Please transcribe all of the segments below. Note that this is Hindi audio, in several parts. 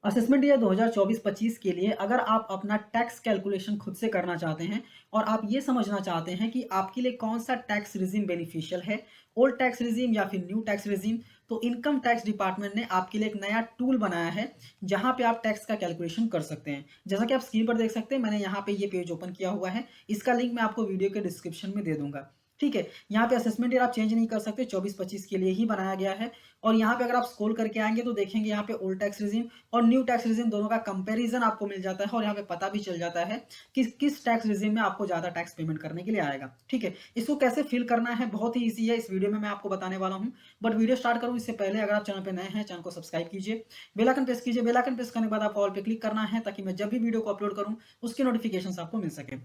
असेसमेंट ईयर 2024-25 के लिए अगर आप अपना टैक्स कैलकुलेशन खुद से करना चाहते हैं और आप ये समझना चाहते हैं कि आपके लिए कौन सा टैक्स रिजीम बेनिफिशियल है, ओल्ड टैक्स रिजीम या फिर न्यू टैक्स रिजीम, तो इनकम टैक्स डिपार्टमेंट ने आपके लिए एक नया टूल बनाया है जहां पे आप टैक्स का कैलकुलेशन कर सकते हैं। जैसा कि आप स्क्रीन पर देख सकते हैं, मैंने यहाँ पे ये पेज ओपन किया हुआ है। इसका लिंक मैं आपको वीडियो के डिस्क्रिप्शन में दे दूंगा। ठीक है, यहाँ पे असेसमेंट ईयर आप चेंज नहीं कर सकते, 24-25 के लिए ही बनाया गया है। और यहाँ पे अगर आप स्क्रॉल करके आएंगे तो देखेंगे यहाँ पे ओल्ड टैक्स रिजीम और न्यू टैक्स रिजीम दोनों का कंपैरिजन आपको मिल जाता है और यहाँ पे पता भी चल जाता है कि किस टैक्स रिजीम में आपको ज्यादा टैक्स पेमेंट करने के लिए आएगा। ठीक है, इसको कैसे फिल करना है बहुत ही ईजी है, इस वीडियो में मैं आपको बताने वाला हूँ। बट वीडियो स्टार्ट करूँ इससे पहले अगर आप चैनल पे नए हैं, चैनल को सब्सक्राइब कीजिए, बेल आइकन प्रेस कीजिए। बेल आइकन प्रेस करने के बाद आपको ऑल पे क्लिक करना है ताकि मैं जब भी वीडियो को अपलोड करूँ उसकी नोटिफिकेशन आपको मिल सके।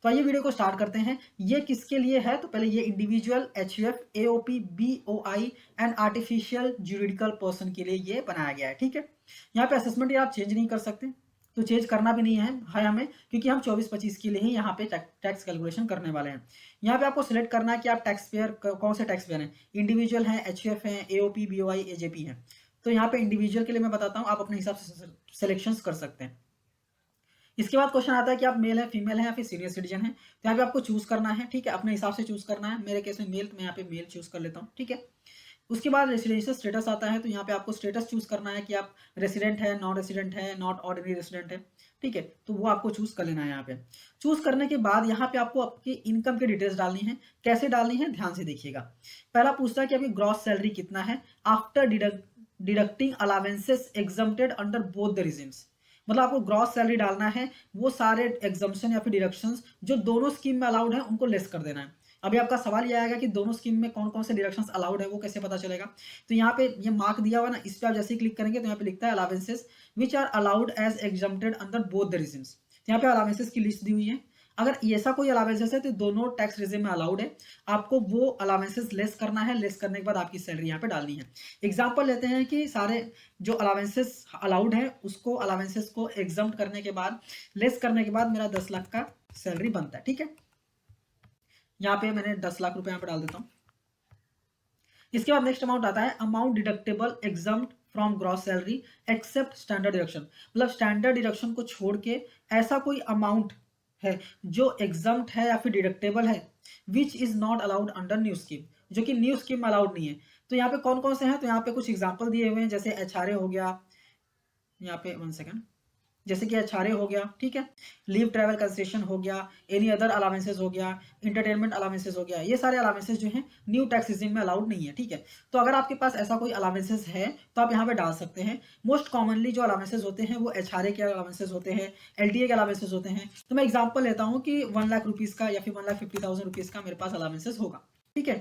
तो आइए वीडियो को स्टार्ट करते हैं। ये किसके लिए है, तो पहले ये individual, HUF, AOP, BOI and artificial juridical person के लिए ये बनाया गया है। ठीक है, यहाँ पे असेसमेंट आप चेंज नहीं कर सकते, तो चेंज करना भी नहीं है हमें, क्योंकि हम 24-25 के लिए ही यहाँ पे टैक्स कैलकुलेशन करने वाले हैं। यहाँ पे आपको सिलेक्ट करना है कि आप टैक्स पेयर कौन से टैक्स पेयर हैं, इंडिविजुअल हैं, एचयूएफ हैं, एओपी, बीओआई, एजेपी हैं। तो यहाँ पे इंडिविजुअल के लिए मैं बताता हूँ, आप अपने हिसाब से सिलेक्शन कर सकते हैं। इसके बाद क्वेश्चन आता है कि आप मेल है, फीमेल है या फिर सीनियर सिटीजन है। तो यहाँ पे आपको चूज करना है। ठीक है, अपने हिसाब से चूज करना है। मेरे केस में मेल, तो मैं यहाँ पे मेल चूज कर लेता हूँ। ठीक है, उसके बाद रेसिडेंशियल स्टेटस आता है। तो यहाँ पे आपको स्टेटस चूज करना है कि आप रेसिडेंट है, नॉन रेसिडेंट है, नॉट ऑर्डिनरी रेसिडेंट है। ठीक है, तो वो आपको चूज कर लेना है। यहाँ पे चूज करने के बाद यहाँ पे आपको आपकी इनकम की डिटेल्स डालनी है। कैसे डालनी है, ध्यान से देखिएगा। पहला पूछता है कि आपकी ग्रॉस सैलरी कितना है after deducting allowances exempted under both the regimes. मतलब आपको ग्रॉस सैलरी डालना है, वो सारे एग्जम्पशन या फिर डिडक्शंस जो दोनों स्कीम में अलाउड है उनको लेस कर देना है। अभी आपका सवाल ये आएगा कि दोनों स्कीम में कौन कौन से डिडक्शंस अलाउड है, वो कैसे पता चलेगा। तो यहाँ पे ये मार्क दिया हुआ ना, इस पे आप जैसे ही क्लिक करेंगे तो यहाँ पे लिखता है allowances which are allowed as exempted under both the regimes. तो यहाँ पे अलावेंसेस की लिस्ट दी हुई है। अगर ऐसा कोई अलावेंसेस है तो दोनों टैक्स रिजिम में अलाउड है, आपको वो अलावेंसेस लेस करना है। लेस करने के बाद आपकी सैलरी यहाँ पे डालनी है। एग्जाम्पल लेते हैं कि सारे जो अलावेंसेस अलाउड है उसको, अलावेंसेस को एग्जम्प्ट करने के बाद, लेस करने के बाद मेरा 10 लाख का सैलरी बनता है। ठीक है, यहाँ पे मैंने 10 लाख रुपए यहाँ पे डाल देता हूँ। इसके बाद नेक्स्ट अमाउंट आता है amount deductible exempt from gross salary except standard deduction. मतलब स्टैंडर्ड डिडक्शन को छोड़ के ऐसा कोई अमाउंट है जो एग्जम्प्ट है या फिर डिडक्टेबल है, which is not allowed under new scheme, जो कि न्यू स्कीम में अलाउड नहीं है। तो यहाँ पे कौन कौन से हैं, तो यहाँ पे कुछ एग्जाम्पल दिए हुए हैं, जैसे एचआरए हो गया, यहाँ पे 1 सेकंड, जैसे कि एचआरए हो गया। ठीक है, लीव ट्रैवल कंसेशन हो गया, एनी अदर अलावेंसेज हो गया, इंटरटेनमेंट अलावेंसेज हो गया। ये सारे अलावेंसेज जो हैं न्यू टैक्स रिजीम में अलाउड नहीं है। ठीक है, तो अगर आपके पास ऐसा कोई अलावेंसेज है तो आप यहाँ पे डाल सकते हैं। मोस्ट कॉमनली जो अलावेंसेज होते हैं वो एचआरए के अलावेंसेज होते हैं, एलडीए के अलावेंसेज होते हैं। तो मैं एग्जाम्पल लेता हूँ कि 1 लाख रुपीज का या फिर 1,50,000 रुपीज का मेरे पास अलावेंसेज होगा। ठीक है,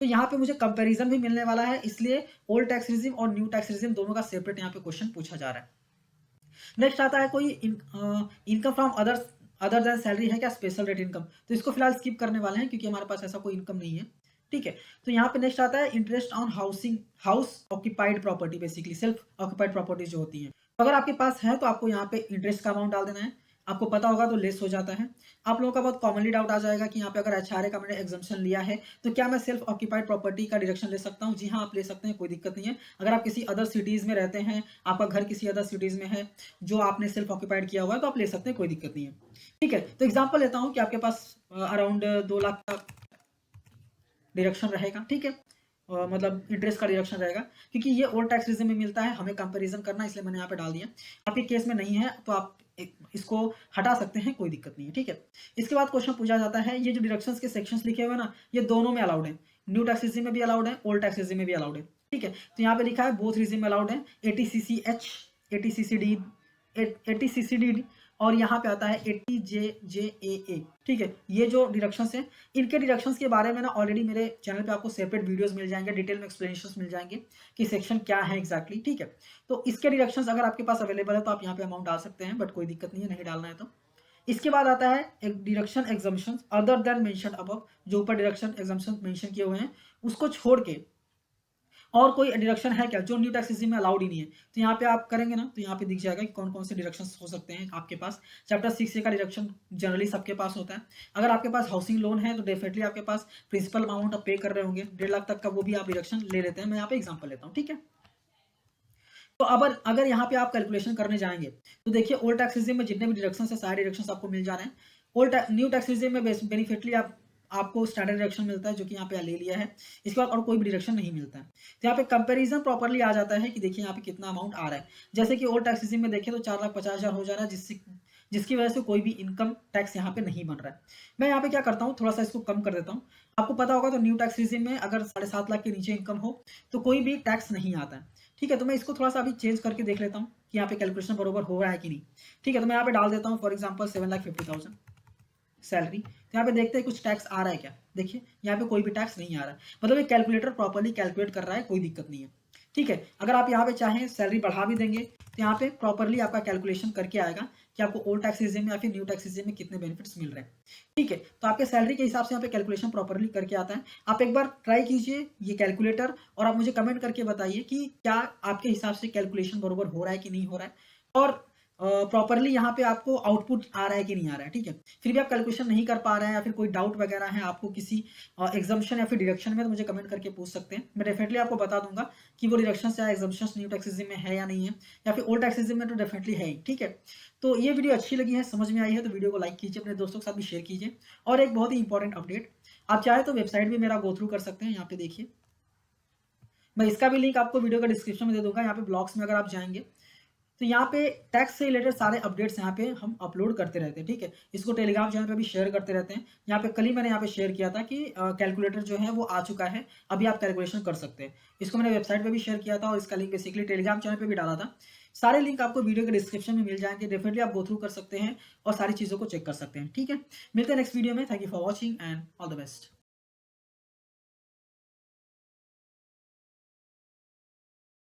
तो यहाँ पे मुझे कंपेरिजन भी मिलने वाला है, इसलिए ओल्ड टैक्स रिजीम और न्यू टैक्स रिजीम दोनों का सेपरेट यहाँ पे क्वेश्चन पूछा जा रहा है। नेक्स्ट आता है कोई income from other than salary है क्या, स्पेशल रेट इनकम। तो इसको फिलहाल स्किप करने वाले हैं क्योंकि हमारे पास ऐसा कोई इनकम नहीं है। ठीक है, तो यहाँ पे नेक्स्ट आता है interest on housing, house occupied property, basically self occupied property जो होती है। तो अगर आपके पास है तो आपको यहाँ पे इंटरेस्ट का अमाउंट डाल देना है। आपको पता होगा तो लेस हो जाता है। आप लोगों का बहुत कॉमनली डाउट आ जाएगा कि यहाँ पे अगर एचआरए का मैंने एग्जम्पशन लिया है तो क्या मैं सेल्फ ऑक्यूपाइड प्रॉपर्टी का डिडक्शन ले सकता हूँ। जी हाँ, आप ले सकते हैं, कोई दिक्कत नहीं है। अगर आप किसी अदर सिटीज में रहते हैं, आपका घर किसी अदर सिटीज में है जो आपने सेल्फ ऑक्यूपाइड किया हुआ है, तो आप ले सकते हैं, कोई दिक्कत नहीं है। ठीक है, तो एग्जाम्पल लेता हूँ कि आपके पास अराउंड 2 लाख का डिडक्शन रहेगा। ठीक है, मतलब इंटरेस्ट का डिडक्शन रहेगा, क्योंकि ये ओल्ड टैक्स रिजिम में मिलता है, हमें कंपैरिजन करना है, इसलिए मैंने यहाँ पे डाल दिया। आपके केस में नहीं है तो आप इसको हटा सकते हैं, कोई दिक्कत नहीं है। ठीक है, इसके बाद क्वेश्चन पूछा जाता है ये जो डिडक्शंस के सेक्शंस लिखे हुए हैं ना, ये दोनों में अलाउड है। न्यू टैक्स रिजिम में भी अलाउड है, ओल्ड टैक्स रिजिम में भी अलाउड है। ठीक है, तो यहाँ पे लिखा है बोथ रिजिम में अलाउड है। एटीसीसीएच, एटीसीसीडी, एटीसीसीडी और यहाँ पे आता है 80JJAA। ठीक है, ये जो डिडक्शंस हैं, इनके डिडक्शंस के बारे में ना ऑलरेडी मेरे चैनल पे आपको सेपरेट वीडियोस मिल जाएंगे, डिटेल में एक्सप्लेनेशंस मिल जाएंगे कि सेक्शन क्या है एग्जैक्टली। ठीक है, तो इसके डिडक्शंस अगर आपके पास अवेलेबल है तो आप यहाँ पे अमाउंट डाल सकते हैं, बट कोई दिक्कत नहीं है, नहीं डालना है तो। इसके बाद आता है एक deduction exemption other than mention above. जो ऊपर डिडक्शन एग्जम्पशन मेंशन किए हुए हैं उसको छोड़ के और कोई डिडक्शन है क्या जो न्यू टैक्स रिजीम में अलाउड ही नहीं है। तो यहाँ पे आप करेंगे ना तो यहाँ पे दिख जाएगा कि कौन कौन से डिडक्शन हो सकते हैं आपके पास। चैप्टर 6A का डिडक्शन जनरली सबके पास होता है। अगर आपके पास हाउसिंग लोन है तो डेफिनेटली आपके पास प्रिंसिपल अमाउंट आप पे कर रहे होंगे, 1.5 लाख तक का, वो भी आप डिडक्शन ले लेते हैं। मैं यहाँ पे एग्जाम्पल लेता हूँ। ठीक है, तो अगर अगर यहाँ पे आप कैलकुलेशन करने जाएँगे, तो देखिए ओल्ड टैक्स रेज़िम में जितने भी डिडक्शंस हैं, सारे डिडक्शंस आपको मिल जा रहे हैं। न्यू टैक्स रेज़िम में बेनिफिटली आपको स्टैंडर्ड डिडक्शन मिलता है, जो कि यहाँ पे ले लिया है। इसके बाद और कोई भी डिडक्शन नहीं मिलता है। तो यहाँ पे कंपैरिज़न प्रॉपर्ली आ जाता है कि देखिए यहाँ पे कितना अमाउंट आ रहा है। जैसे कि ओल्ड टैक्स रेज़िम में देखें तो 4,50,000 हो जा रहा है, जिसकी वजह से कोई भी इनकम टैक्स यहाँ पे नहीं बन रहा है। मैं यहाँ पे क्या करता हूँ, थोड़ा-सा इसको कम कर देता हूँ। आपको पता होगा तो न्यू टैक्स रेज़िम में अगर 7.5 लाख के नीचे इनकम हो, तो कोई भी टैक्स नहीं आता है। ठीक है, तो मैं इसको थोड़ा-सा अभी चेंज करके देख लेता हूँ कि यहाँ पे कैलकुलेशन बरोबर हो रहा है कि नहीं। ठीक है, तो मैं यहाँ पे डाल देता हूँ फॉर एग्ज़ाम्पल 7,50,000 सैलरी। तो यहाँ पे देखते हैं कुछ टैक्स आ रहा है क्या? देखिए, यहाँ पे कोई भी टैक्स नहीं आ रहा है। मतलब ये कैलकुलेटर प्रॉपर्ली कैलकुलेट कर रहा है, कोई दिक्कत नहीं है। ठीक है, अगर आप यहाँ पे चाहें सैलरी बढ़ा भी देंगे, तो यहाँ पे प्रॉपर्ली आपका कैलकुलेशन करके आएगा कि आपको ओल्ड टैक्स रेज़िम में या फिर न्यू टैक्स रेज़िम में कितने बेनिफिट्स मिल रहे हैं। ठीक है, तो आपके सैलरी के हिसाब से यहाँ पे कैलकुलेशन प्रॉपर्ली करके आता है। आप एक बार ट्राई कीजिए ये कैलकुलेटर और आप मुझे कमेंट करके बताइए कि क्या आपके हिसाब से कैलकुलेशन बरोबर हो रहा है कि नहीं हो रहा है, और प्रॉपर्ली यहाँ पे आपको आउटपुट आ रहा है कि नहीं आ रहा है। ठीक है, फिर भी आप कैलकुलेशन नहीं कर पा रहे हैं या फिर कोई डाउट वगैरह है आपको किसी एग्जम्पशन या फिर डिडक्शन में, तो मुझे कमेंट करके पूछ सकते हैं। मैं डेफिनेटली आपको बता दूंगा कि वो डिडक्शन या एग्जम्पशन न्यू टैक्सेस में है या नहीं है, या फिर ओल्ड टैक्सेस में तो डेफिनेटली है ही। ठीक है, तो ये वीडियो अच्छी लगी है, समझ में आई है, तो वीडियो को लाइक कीजिए, अपने दोस्तों के साथ भी शेयर कीजिए। और एक बहुत ही इंपॉर्टेंट अपडेट, आप चाहे तो वेबसाइट भी मेरा गो थ्रू कर सकते हैं। यहाँ पे देखिए, मैं इसका भी लिंक आपको वीडियो का डिस्क्रिप्शन में दे दूंगा। यहाँ पे ब्लॉग्स में अगर आप जाएंगे तो यहाँ पे टैक्स से रिलेटेड सारे अपडेट्स यहाँ पे हम अपलोड करते रहते हैं। ठीक है, इसको टेलीग्राम चैनल पे भी शेयर करते रहते हैं। यहाँ पे कल ही मैंने यहाँ पे शेयर किया था कि कैलकुलेटर जो है वो आ चुका है, अभी आप कैलकुलेशन कर सकते हैं। इसको मैंने वेबसाइट पे भी शेयर किया था और इसका लिंक बेसिकली टेलीग्राम चैनल पे भी डाला था। सारे लिंक आपको वीडियो के डिस्क्रिप्शन में मिल जाएंगे, डेफिनेटली आप गो थ्रू कर सकते हैं और सारी चीज़ों को चेक कर सकते हैं। ठीक है, मिलते हैं नेक्स्ट वीडियो में। Thank you for watching and all the best.